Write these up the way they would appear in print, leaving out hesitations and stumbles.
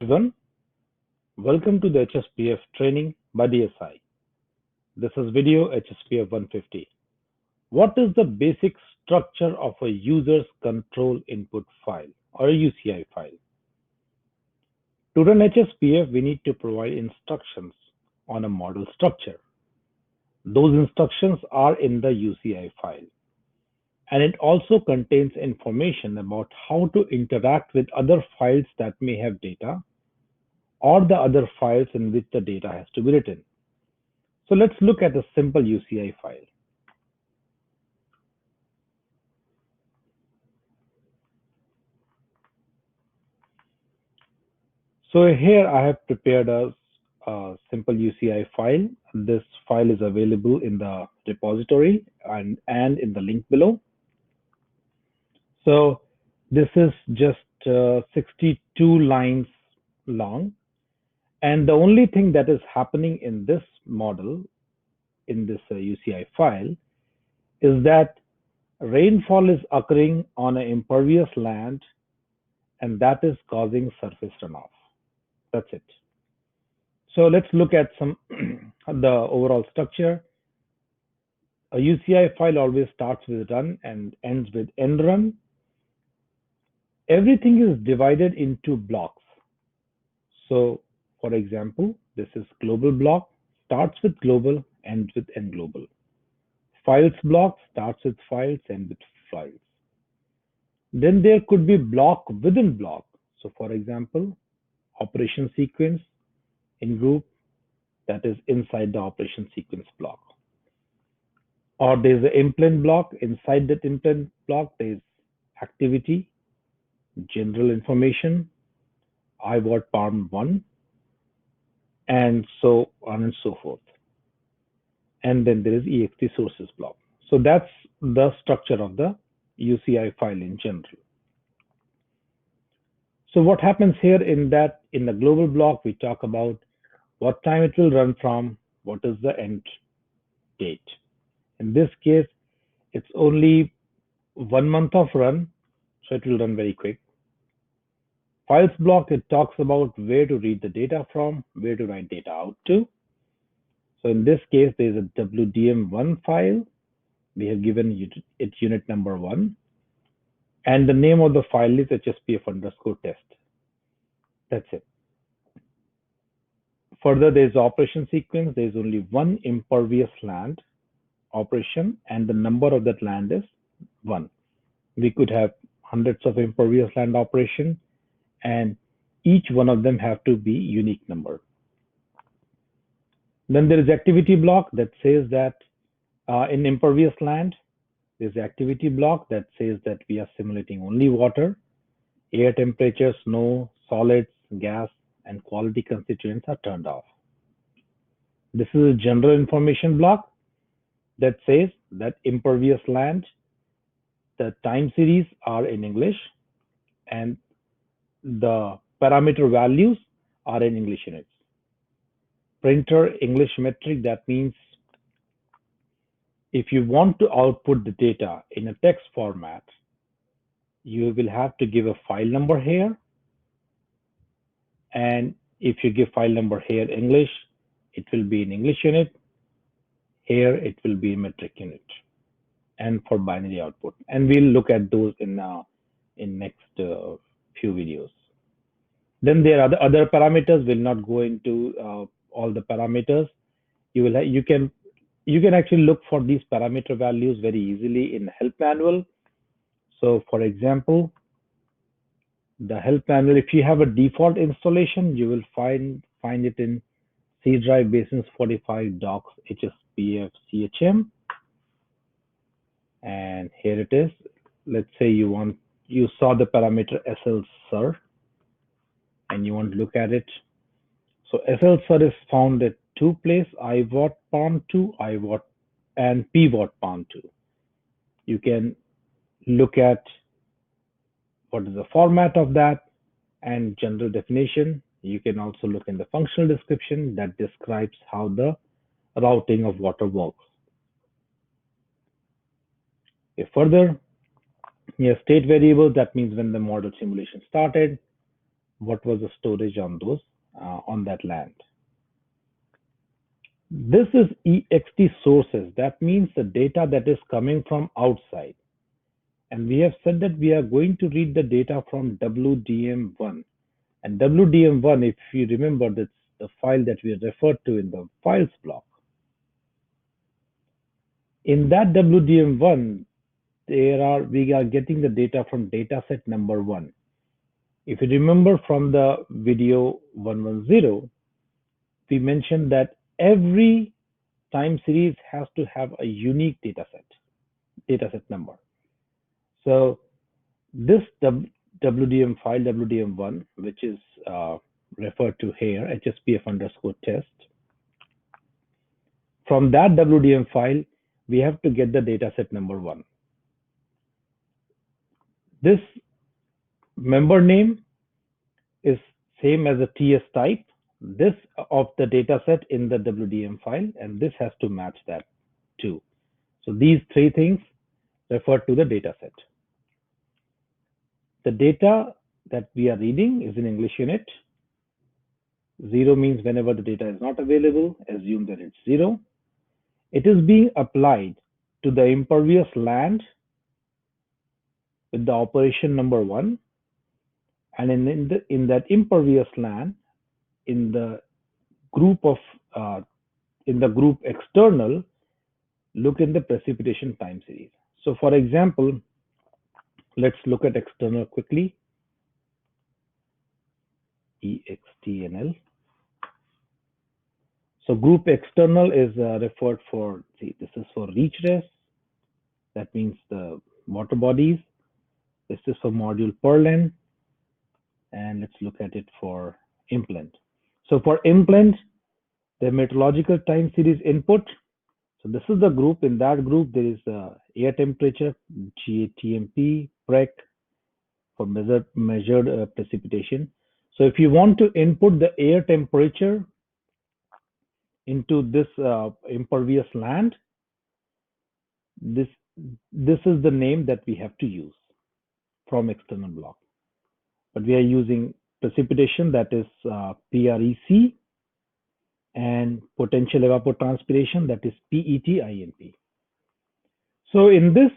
everyone, welcome to the HSPF training by DSI. This is video HSPF150. What is the basic structure of a user's control input file or a UCI file? To run HSPF, we need to provide instructions on a model structure. Those instructions are in the UCI file, and it also contains information about how to interact with other files that may have data or the other files in which the data has to be written. So let's look at a simple UCI file. So here I have prepared a simple UCI file. This file is available in the repository and in the link below. So this is just 62 lines long. And the only thing that is happening in this model, in this UCI file, is that rainfall is occurring on an impervious land, and that is causing surface runoff. That's it. So let's look at some the overall structure. A UCI file always starts with run and ends with end run. Everything is divided into blocks. So for example, this is global block, starts with global, ends with end global. Files block starts with files, ends with files. Then there could be block within block. So for example, operation sequence in group, that is inside the operation sequence block. Or there's an implant block. Inside that implant block, there's activity, general information, IWAT Palm 1, and so on and so forth. And then there is ext sources block. So that's the structure of the UCI file in general. So what happens here in the global block, we talk about what time it will run from, what is the end date. In this case, it's only 1 month of run, so it will run very quick. Files block, it talks about where to read the data from, where to write data out to. So in this case, there's a WDM1 file. We have given it unit number 1. And the name of the file is HSPF_test. That's it. Further, there's operation sequence. There's only one impervious land operation, and the number of that land is 1. We could have hundreds of impervious land operation, and each one of them have to be unique number. Then there is activity block that says that in impervious land, there's activity block that says that we are simulating only water, air temperature, snow, solids, gas, and quality constituents are turned off. This is a general information block that says that impervious land, the time series are in English, and the parameter values are in English units. Printer English metric, that means if you want to output the data in a text format, you will have to give a file number here. And if you give file number here English, it will be in English unit. Here it will be metric unit, and for binary output. And we'll look at those in next few videos. Then there are the other parameters. We'll not go into all the parameters. You can actually look for these parameter values very easily in help manual. So for example, the help manual, if you have a default installation, you will find it in C drive basins 45 docs HSPF CHM. And here it is. Let's say you saw the parameter SLSIR and you want to look at it. So SLSIR is found at 2 places, IWAT Palm 2, IWAT and PWAT Palm 2. You can look at what is the format of that and general definition. You can also look in the functional description that describes how the routing of water works. If further, state variables, that means when the model simulation started. what was the storage on those on that land. This is ext sources. That means the data that is coming from outside. And we have said that we are going to read the data from WDM1. And WDM1, if you remember, that's the file that we referred to in the files block. In that WDM1, we are getting the data from dataset number 1. If you remember from the video 110, we mentioned that every time series has to have a unique dataset number. So this WDM file, WDM1, which is referred to here, HSPF_test. From that WDM file, we have to get the dataset number 1. This member name is same as a TS type, this of the dataset in the WDM file, and this has to match that too. So these three things refer to the dataset. The data that we are reading is in English unit. 0 means whenever the data is not available, assume that it's 0. It is being applied to the impervious land with the operation number 1, and in that impervious land, in the group external, look in the precipitation time series. So for example, let's look at external quickly. EXTNL. So group external is referred for, see, this is for reach res. That means the water bodies. This is for module Perlen. And let's look at it for implant. So for implant, the meteorological time series input. So this is the group. In that group, there is air temperature, GATMP, PREC for measured precipitation. So if you want to input the air temperature into this impervious land, this is the name that we have to use from external block. But we are using precipitation, that is PREC, and potential evapotranspiration, that is PET-IMP. So in this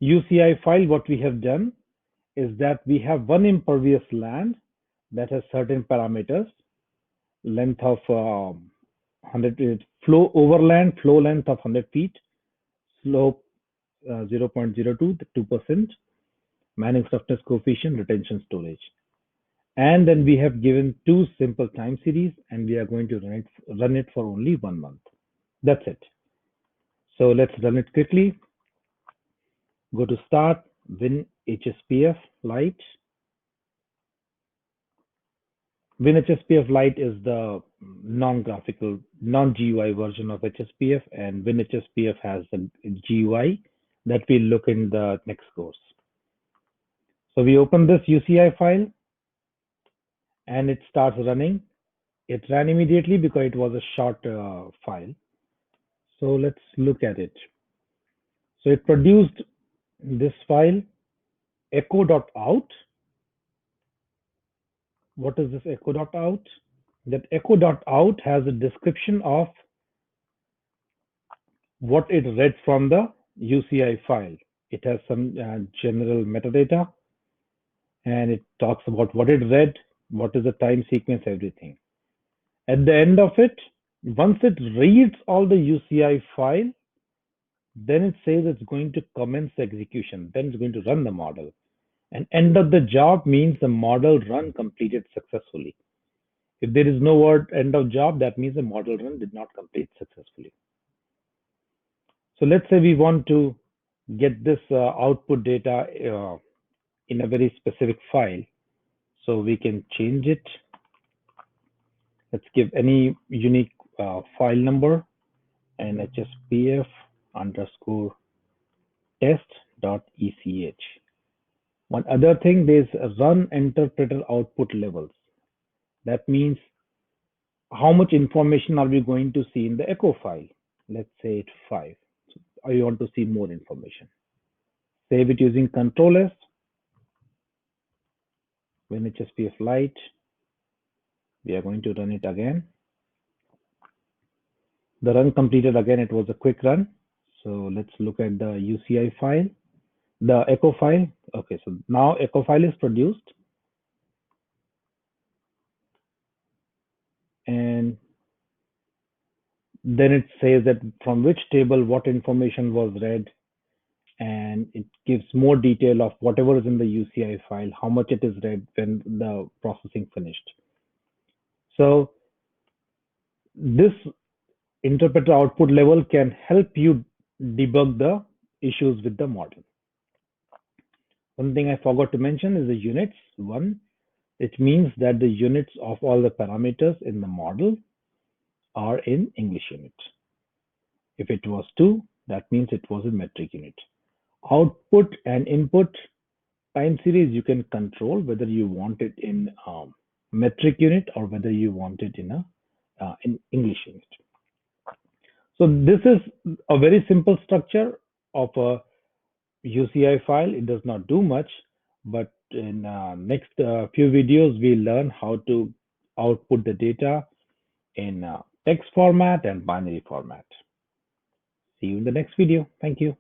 UCI file, what we have done is that we have one impervious land that has certain parameters, length of 100, flow overland, flow length of 100 feet, slope 0.02, 2%, Manning softness coefficient, retention storage. And then we have given two simple time series, and we are going to run it for only 1 month. That's it. So let's run it quickly. Go to start, Win HSPF Lite. Win HSPF Lite is the non-graphical, non-GUI version of HSPF, and Win HSPF has the GUI that we'll look in the next course. So we open this UCI file, and it starts running. It ran immediately because it was a short file. So let's look at it. So it produced this file, echo.out. What is this echo.out? That echo.out has a description of what it read from the UCI file. It has some general metadata, and it talks about what it read, what is the time sequence, everything. At the end of it, once it reads all the UCI file, then it says it's going to commence the execution. Then it's going to run the model. And end of the job means the model run completed successfully. If there is no word end of job, that means the model run did not complete successfully. So let's say we want to get this output data in a very specific file. So we can change it. Let's give any unique file number, and HSPF underscore test.ech. One other thing, there's a run interpreter output levels. That means how much information are we going to see in the echo file? Let's say it's 5. So I want to see more information. Save it using Control S. HSPF Lite. We are going to run it again. The run completed again. It was a quick run. So let's look at the UCI file, the echo file. Okay, so now echo file is produced. And then it says that from which table what information was read, and it gives more detail of whatever is in the UCI file, how much it is read when the processing finished. So this interpreter output level can help you debug the issues with the model. One thing I forgot to mention is the units. One, it means that the units of all the parameters in the model are in English unit. If it was 2, that means it was in metric unit. Output and input time series you can control whether you want it in metric unit or whether you want it in English unit. So this is a very simple structure of a UCI file. It does not do much, but in next few videos we learn how to output the data in text format and binary format. See you in the next video. Thank you.